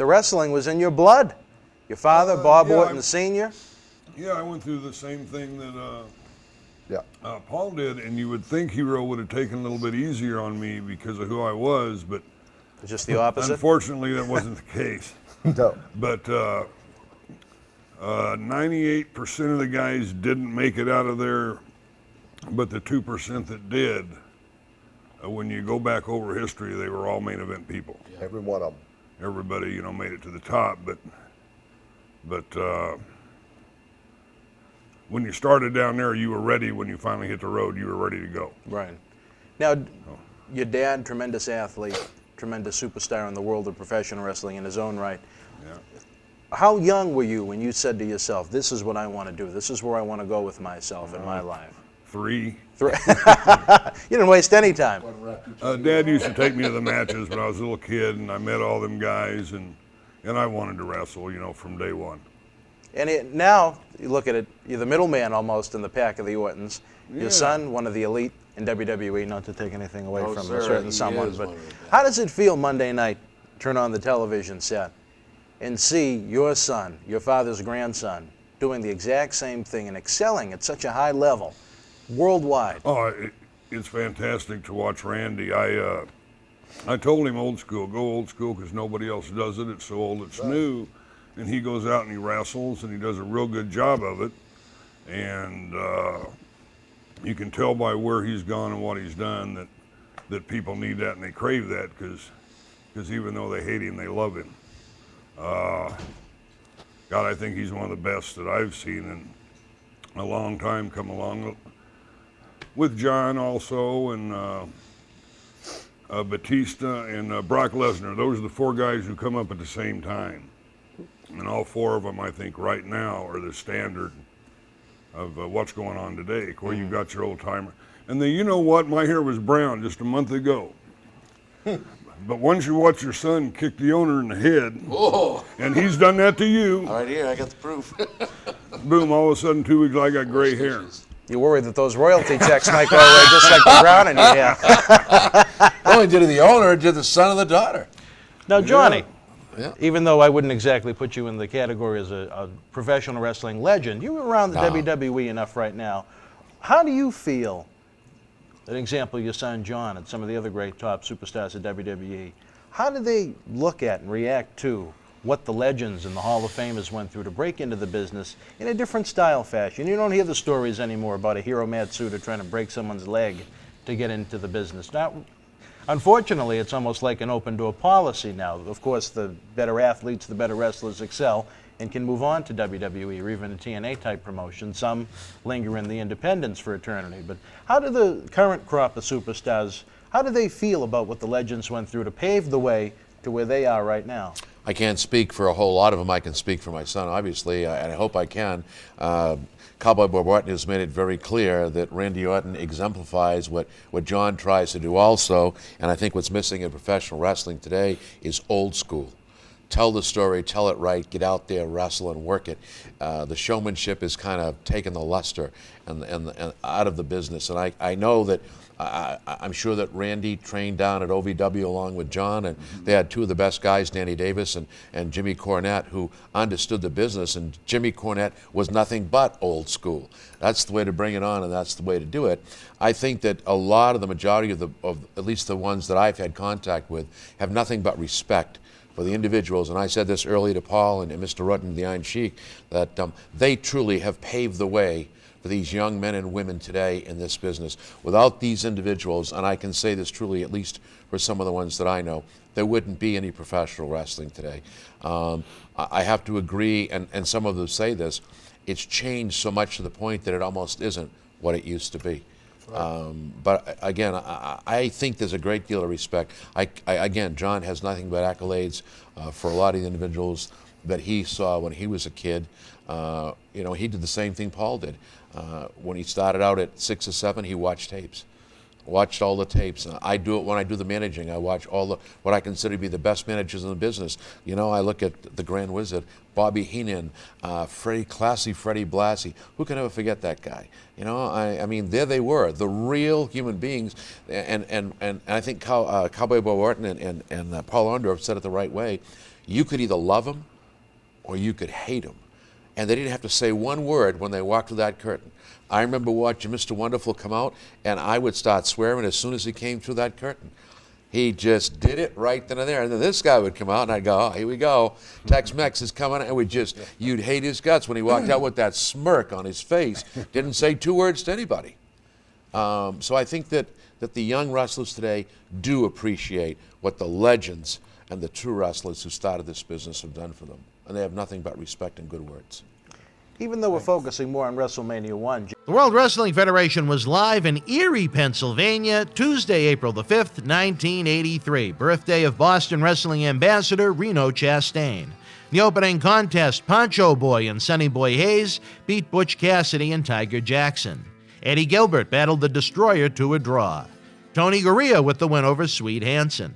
the wrestling was in your blood. Your father, Bob Orton Sr.? Yeah, I went through the same thing that Paul did, and you would think Hero would have taken a little bit easier on me because of who I was, but just the opposite? Unfortunately, that wasn't the case. No. But 98% of the guys didn't make it out of there, but the 2% that did, when you go back over history, they were all main event people. Yeah. Every one of them. Everybody, made it to the top, but when you started down there, you were ready. When you finally hit the road, you were ready to go. Right. Now, your dad, tremendous athlete, tremendous superstar in the world of professional wrestling in his own right. Yeah. How young were you when you said to yourself, this is what I want to do, this is where I want to go with myself in my life? 3. You didn't waste any time. Dad used to take me to the matches when I was a little kid, and I met all them guys, and I wanted to wrestle, from day one. And now, you look at it, you're the middleman almost in the pack of the Ortons. Your son, one of the elite in WWE, not to take anything away from a certain someone, but how does it feel Monday night, turn on the television set, and see your son, your father's grandson, doing the exact same thing and excelling at such a high level, worldwide? Oh, it's fantastic to watch Randy. I told him old school, go old school because nobody else does it. It's so old, it's new. And he goes out and he wrestles and he does a real good job of it. And you can tell by where he's gone and what he's done that people need that and they crave that because even though they hate him, they love him. God, I think he's one of the best that I've seen in a long time come along with John also and Batista and Brock Lesnar. Those are the 4 guys who come up at the same time. And all 4 of them, I think, right now are the standard of what's going on today, where you've got your old timer. And then, you know what? My hair was brown just a month ago. But once you watch your son kick the owner in the head, and he's done that to you. Right here, I got the proof. Boom, all of a sudden, 2 weeks, I got gray hair. You worry that those royalty checks might go away just like the brown in your hair. Only did it the owner, did the son of the daughter. Now, Johnny, Yeah. even though I wouldn't exactly put you in the category as a professional wrestling legend, you were around the WWE enough right now. How do you feel, an example, your son John and some of the other great top superstars at WWE, how do they look at and react to what the legends and the Hall of Famers went through to break into the business in a different style fashion? You don't hear the stories anymore about a Hiro Matsuda trying to break someone's leg to get into the business. Now, unfortunately, it's almost like an open door policy now. Of course, the better athletes, the better wrestlers excel and can move on to WWE or even a TNA type promotion. Some linger in the independents for eternity. But how do the current crop of superstars, how do they feel about what the legends went through to pave the way to where they are right now? I can't speak for a whole lot of them. I can speak for my son, obviously, and I hope I can. Cowboy Bob Orton has made it very clear that Randy Orton exemplifies what John tries to do also, and I think what's missing in professional wrestling today is old school. Tell the story, tell it right, get out there, wrestle, and work it. The showmanship is kind of taking the luster and out of the business, and I know that I'm sure that Randy trained down at OVW along with John, and they had 2 of the best guys, Danny Davis and Jimmy Cornette, who understood the business, and Jimmy Cornette was nothing but old school. That's the way to bring it on, and that's the way to do it. I think that a lot of the majority of at least the ones that I've had contact with, have nothing but respect for the individuals, and I said this earlier to Paul and Mr. Rutten, the Iron Sheik, that they truly have paved the way for these young men and women today in this business. Without these individuals, and I can say this truly, at least for some of the ones that I know, there wouldn't be any professional wrestling today. I have to agree, and some of them say this, it's changed so much to the point that it almost isn't what it used to be. But again, I think there's a great deal of respect. Again, John has nothing but accolades for a lot of the individuals that he saw when he was a kid. He did the same thing Paul did. When he started out at 6 or 7, he watched tapes. Watched all the tapes. I do it when I do the managing. I watch all what I consider to be the best managers in the business. I look at the Grand Wizard, Bobby Heenan, Classy Freddie Blassie. Who can ever forget that guy? I mean, there they were, the real human beings. And I think Cowboy Bob Orton and Paul Orndorff said it the right way. You could either love him or you could hate him. And they didn't have to say one word when they walked through that curtain. I remember watching Mr. Wonderful come out, and I would start swearing as soon as he came through that curtain. He just did it right then and there. And then this guy would come out, and I'd go, oh, here we go. Tex-Mex is coming, and you'd hate his guts when he walked out with that smirk on his face. Didn't say two words to anybody. So I think that the young wrestlers today do appreciate what the legends and the true wrestlers who started this business have done for them. And they have nothing but respect and good words. Even though we're focusing more on WrestleMania 1. The World Wrestling Federation was live in Erie, Pennsylvania, Tuesday, April the 5th, 1983, birthday of Boston Wrestling Ambassador Reno Chastain. The opening contest, Poncho Boy and Sonny Boy Hayes beat Butch Cassidy and Tiger Jackson. Eddie Gilbert battled the Destroyer to a draw. Tony Gurria with the win over Swede Hansen.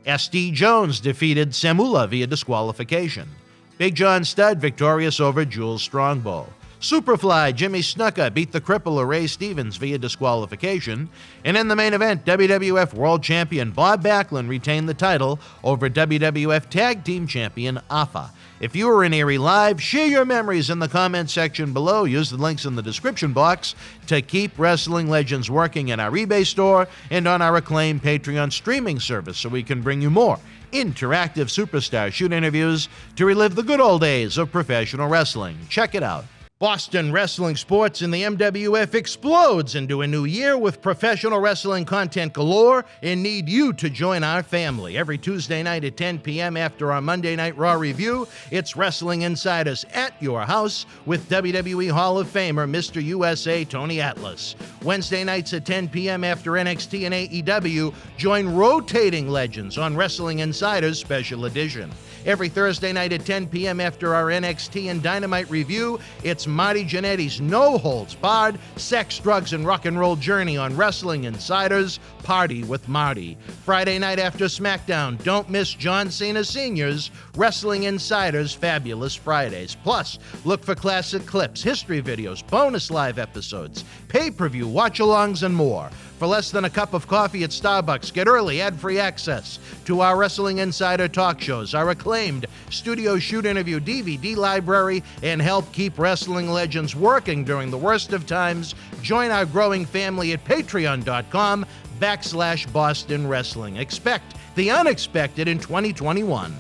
S.D. Jones defeated Samula via disqualification. Big John Studd victorious over Jules Strongbow. Superfly Jimmy Snuka beat the crippler Ray Stevens via disqualification. And in the main event, WWF World Champion Bob Backlund retained the title over WWF Tag Team Champion Afa. If you were in Erie Live, share your memories in the comment section below. Use the links in the description box to keep Wrestling Legends working in our eBay store and on our acclaimed Patreon streaming service so we can bring you more interactive superstar shoot interviews to relive the good old days of professional wrestling. Check it out. Boston Wrestling Sports in the MWF explodes into a new year with professional wrestling content galore and need you to join our family. Every Tuesday night at 10 p.m. after our Monday Night Raw review, it's Wrestling Insiders at your house with WWE Hall of Famer Mr. USA Tony Atlas. Wednesday nights at 10 p.m. after NXT and AEW, join rotating legends on Wrestling Insiders Special Edition. Every Thursday night at 10 p.m. after our NXT and Dynamite review, it's Marty Jannetty's no-holds-barred sex, drugs, and rock and roll journey on Wrestling Insiders Party with Marty. Friday night after SmackDown, don't miss John Cena Sr.'s Wrestling Insiders Fabulous Fridays. Plus, look for classic clips, history videos, bonus live episodes, pay-per-view watch-alongs, and more. For less than a cup of coffee at Starbucks, get early ad-free access to our Wrestling Insider talk shows, our acclaimed studio shoot interview DVD library, and help keep wrestling legends working during the worst of times. Join our growing family at patreon.com/Boston Wrestling. Expect the unexpected in 2021.